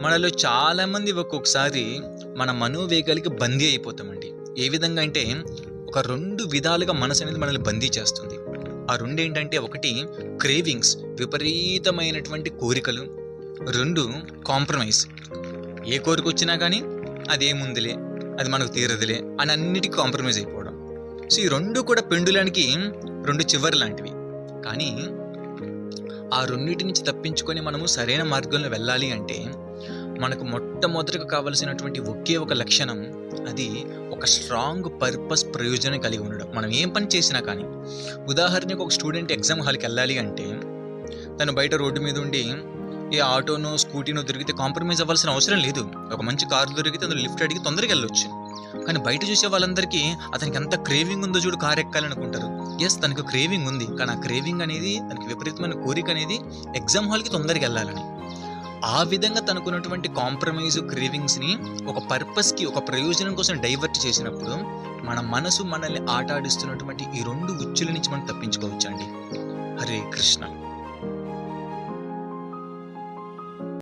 మనలో చాలామంది ఒక్కొక్కసారి మన మనోవేగాలకి బందీ అయిపోతామండి. ఏ విధంగా అంటే ఒక 2 విధాలుగా మనసు అనేది మనల్ని బందీ చేస్తుంది. ఆ 2 ఏంటంటే, ఒకటి క్రేవింగ్స్, విపరీతమైనటువంటి కోరికలు. 2 కాంప్రమైజ్. ఏ కోరికొచ్చినా కానీ అదేముందిలే, అది మనకు తీరదులే అని అన్నిటికీ కాంప్రమైజ్ అయిపోవడం. సో ఈ 2 కూడా పెండులానికి 2 చివరి లాంటివి. కానీ ఆ రెండింటి నుంచి తప్పించుకొని మనము సరైన మార్గంలో వెళ్ళాలి అంటే మనకు మొట్టమొదటిగా కావాల్సినటువంటి ఒకే ఒక లక్షణం, అది ఒక స్ట్రాంగ్ పర్పస్, ప్రయోజనం కలిగి ఉండడం. మనం ఏం పని చేసినా కానీ, ఉదాహరణకు ఒక స్టూడెంట్ ఎగ్జామ్ హాల్కి వెళ్ళాలి అంటే తను బయట రోడ్డు మీద ఉండి ఏ ఆటోనో స్కూటీనో దొరికితే కాంప్రమైజ్ అవ్వాల్సిన అవసరం లేదు. ఒక మంచి కారు దొరికితే అందులో లిఫ్ట్ అడిగి తొందరగా వెళ్ళొచ్చు. కానీ బయట చూసే వాళ్ళందరికీ అతనికి ఎంత క్రేవింగ్ ఉందో చూడు, కారు ఎక్కాలనుకుంటారు. ఎస్, తనకు క్రేవింగ్ ఉంది, కానీ ఆ క్రేవింగ్ అనేది, తనకి విపరీతమైన కోరిక అనేది ఎగ్జామ్ హాల్కి తొందరగా వెళ్ళాలని. ఆ విధంగా తనకున్నటువంటి కాంప్రమైజ్ క్రేవింగ్స్ని ఒక పర్పస్కి, ఒక ప్రయోజనం కోసం డైవర్ట్ చేసినప్పుడు మన మనసు మనల్ని ఆట ఆడిస్తున్నటువంటి ఈ 2 ఉచ్చుల నుంచి మనం తప్పించుకోవచ్చు అండి. హరే కృష్ణ.